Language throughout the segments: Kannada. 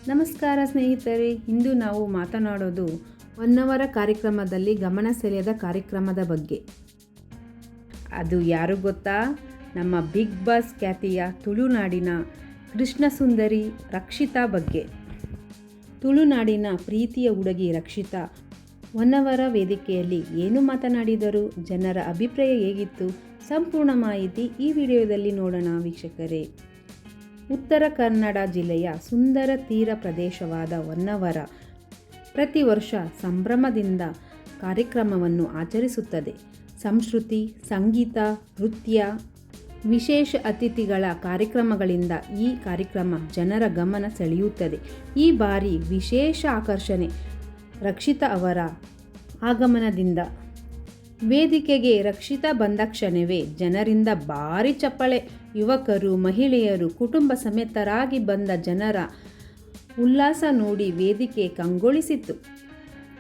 ನಮಸ್ಕಾರ ಸ್ನೇಹಿತರೆ, ಇಂದು ನಾವು ಮಾತನಾಡೋದು ಹೊನ್ನವರ ಕಾರ್ಯಕ್ರಮದಲ್ಲಿ ಗಮನ ಸೆಳೆಯದ ಕಾರ್ಯಕ್ರಮದ ಬಗ್ಗೆ. ಅದು ಯಾರು ಗೊತ್ತಾ? ನಮ್ಮ ಬಿಗ್ ಬಾಸ್ ಖ್ಯಾತಿಯ ತುಳುನಾಡಿನ ಕೃಷ್ಣ ಸುಂದರಿ ರಕ್ಷಿತಾ ಬಗ್ಗೆ. ತುಳುನಾಡಿನ ಪ್ರೀತಿಯ ಹುಡುಗಿ ರಕ್ಷಿತಾ ಹೊನ್ನವರ ವೇದಿಕೆಯಲ್ಲಿ ಏನು ಮಾತನಾಡಿದರು, ಜನರ ಅಭಿಪ್ರಾಯ ಹೇಗಿತ್ತು, ಸಂಪೂರ್ಣ ಮಾಹಿತಿ ಈ ವಿಡಿಯೋದಲ್ಲಿ ನೋಡೋಣ ವೀಕ್ಷಕರೇ. ಉತ್ತರ ಕನ್ನಡ ಜಿಲ್ಲೆಯ ಸುಂದರ ತೀರ ಪ್ರದೇಶವಾದ ಹೊನ್ನವರ ಪ್ರತಿ ವರ್ಷ ಸಂಭ್ರಮದಿಂದ ಕಾರ್ಯಕ್ರಮವನ್ನು ಆಚರಿಸುತ್ತದೆ. ಸಂಸ್ಕೃತಿ, ಸಂಗೀತ, ನೃತ್ಯ, ವಿಶೇಷ ಅತಿಥಿಗಳ ಕಾರ್ಯಕ್ರಮಗಳಿಂದ ಈ ಕಾರ್ಯಕ್ರಮ ಜನರ ಗಮನ ಸೆಳೆಯುತ್ತದೆ. ಈ ಬಾರಿ ವಿಶೇಷ ಆಕರ್ಷಣೆ ರಕ್ಷಿತಾ ಅವರ ಆಗಮನದಿಂದ. ವೇದಿಕೆಗೆ ರಕ್ಷಿತಾ ಬಂದ ಕ್ಷಣವೇ ಜನರಿಂದ ಭಾರಿ ಚಪ್ಪಾಳೆ. ಯುವಕರು, ಮಹಿಳೆಯರು, ಕುಟುಂಬ ಸಮೇತರಾಗಿ ಬಂದ ಜನರ ಉಲ್ಲಾಸ ನೋಡಿ ವೇದಿಕೆ ಕಂಗೊಳಿಸಿತ್ತು.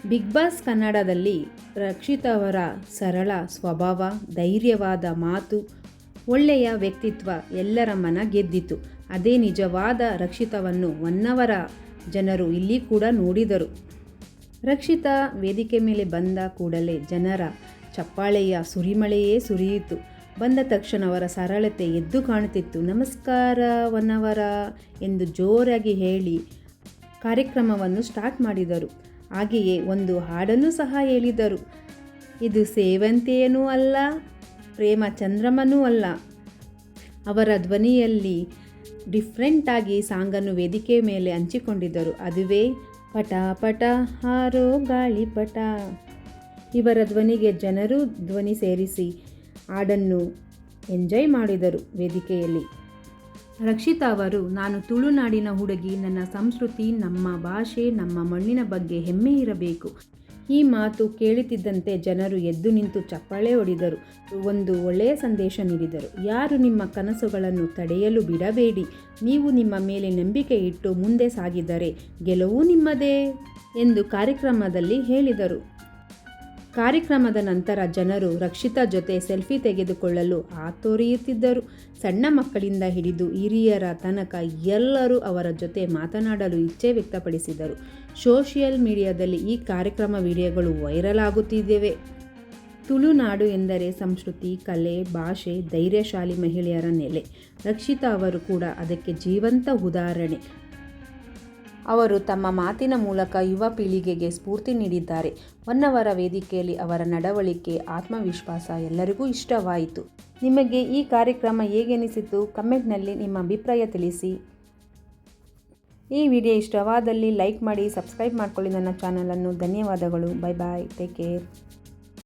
ಬಿಗ್ ಬಾಸ್ ಕನ್ನಡದಲ್ಲಿ ರಕ್ಷಿತಾ ಅವರ ಸರಳ ಸ್ವಭಾವ, ಧೈರ್ಯವಾದ ಮಾತು, ಒಳ್ಳೆಯ ವ್ಯಕ್ತಿತ್ವ ಎಲ್ಲರ ಮನ ಗೆದ್ದಿತು. ಅದೇ ನಿಜವಾದ ರಕ್ಷಿತಾವನ್ನು ಹೊನ್ನವರ ಜನರು ಇಲ್ಲಿ ಕೂಡ ನೋಡಿದರು. ರಕ್ಷಿತಾ ವೇದಿಕೆ ಮೇಲೆ ಬಂದ ಕೂಡಲೇ ಜನರ ಚಪ್ಪಾಳೆಯ ಸುರಿಮಳೆಯೇ ಸುರಿಯಿತು. ಬಂದ ತಕ್ಷಣ ಅವರ ಸರಳತೆ ಎದ್ದು ಕಾಣುತ್ತಿತ್ತು. ನಮಸ್ಕಾರ ಹೊನ್ನವರ ಎಂದು ಜೋರಾಗಿ ಹೇಳಿ ಕಾರ್ಯಕ್ರಮವನ್ನು ಸ್ಟಾರ್ಟ್ ಮಾಡಿದರು. ಹಾಗೆಯೇ ಒಂದು ಹಾಡನ್ನು ಸಹ ಹೇಳಿದರು. ಇದು ಸೇವಂತಿಯೇನೂ ಅಲ್ಲ, ಪ್ರೇಮ ಚಂದ್ರಮನೂ ಅಲ್ಲ. ಅವರ ಧ್ವನಿಯಲ್ಲಿ ಡಿಫ್ರೆಂಟಾಗಿ ಸಾಂಗನ್ನು ವೇದಿಕೆ ಮೇಲೆ ಹಂಚಿಕೊಂಡಿದ್ದರು. ಅದುವೇ ಪಟ ಪಟ ಹಾರೋ ಗಾಳಿಪಟ. ಇವರ ಧ್ವನಿಗೆ ಜನರು ಧ್ವನಿ ಸೇರಿಸಿ ಹಾಡನ್ನು ಎಂಜಾಯ್ ಮಾಡಿದರು ವೇದಿಕೆಯಲ್ಲಿ. ರಕ್ಷಿತಾ ಅವರು, ನಾನು ತುಳುನಾಡಿನ ಹುಡುಗಿ, ನನ್ನ ಸಂಸ್ಕೃತಿ, ನಮ್ಮ ಭಾಷೆ, ನಮ್ಮ ಮಣ್ಣಿನ ಬಗ್ಗೆ ಹೆಮ್ಮೆ ಇರಬೇಕು. ಈ ಮಾತು ಕೇಳುತ್ತಿದ್ದಂತೆ ಜನರು ಎದ್ದು ನಿಂತು ಚಪ್ಪಾಳೆ ಹೊಡೆದರು. ಒಂದು ಒಳ್ಳೆಯ ಸಂದೇಶ ನೀಡಿದರು. ಯಾರು ನಿಮ್ಮ ಕನಸುಗಳನ್ನು ತಡೆಯಲು ಬಿಡಬೇಡಿ. ನೀವು ನಿಮ್ಮ ಮೇಲೆ ನಂಬಿಕೆ ಇಟ್ಟು ಮುಂದೆ ಸಾಗಿದರೆ ಗೆಲುವು ನಿಮ್ಮದೇ ಎಂದು ಕಾರ್ಯಕ್ರಮದಲ್ಲಿ ಹೇಳಿದರು. ಕಾರ್ಯಕ್ರಮದ ನಂತರ ಜನರು ರಕ್ಷಿತಾ ಜೊತೆ ಸೆಲ್ಫಿ ತೆಗೆದುಕೊಳ್ಳಲು ಹಾತೊರೆಯುತ್ತಿದ್ದರು. ಸಣ್ಣ ಮಕ್ಕಳಿಂದ ಹಿಡಿದು ಹಿರಿಯರ ತನಕ ಎಲ್ಲರೂ ಅವರ ಜೊತೆ ಮಾತನಾಡಲು ಇಚ್ಛೆ ವ್ಯಕ್ತಪಡಿಸಿದರು. ಸೋಷಿಯಲ್ ಮೀಡಿಯಾದಲ್ಲಿ ಈ ಕಾರ್ಯಕ್ರಮ ವಿಡಿಯೋಗಳು ವೈರಲ್ ಆಗುತ್ತಿದ್ದೇವೆ. ತುಳುನಾಡು ಎಂದರೆ ಸಂಸ್ಕೃತಿ, ಕಲೆ, ಭಾಷೆ, ಧೈರ್ಯಶಾಲಿ ಮಹಿಳೆಯರ ನೆಲೆ. ರಕ್ಷಿತಾ ಅವರು ಕೂಡ ಅದಕ್ಕೆ ಜೀವಂತ ಉದಾಹರಣೆ. ಅವರು ತಮ್ಮ ಮಾತಿನ ಮೂಲಕ ಯುವ ಪೀಳಿಗೆಗೆ ಸ್ಫೂರ್ತಿ ನೀಡಿದ್ದಾರೆ. ಹೊನ್ನವರ ವೇದಿಕೆಯಲ್ಲಿ ಅವರ ನಡವಳಿಕೆ, ಆತ್ಮವಿಶ್ವಾಸ ಎಲ್ಲರಿಗೂ ಇಷ್ಟವಾಯಿತು. ನಿಮಗೆ ಈ ಕಾರ್ಯಕ್ರಮ ಹೇಗೆನಿಸಿತು? ಕಮೆಂಟ್ನಲ್ಲಿ ನಿಮ್ಮ ಅಭಿಪ್ರಾಯ ತಿಳಿಸಿ. ಈ ವಿಡಿಯೋ ಇಷ್ಟವಾದಲ್ಲಿ ಲೈಕ್ ಮಾಡಿ, ಸಬ್ಸ್ಕ್ರೈಬ್ ಮಾಡಿಕೊಳ್ಳಿ ನನ್ನ ಚಾನಲನ್ನು. ಧನ್ಯವಾದಗಳು. Bye bye. Take care.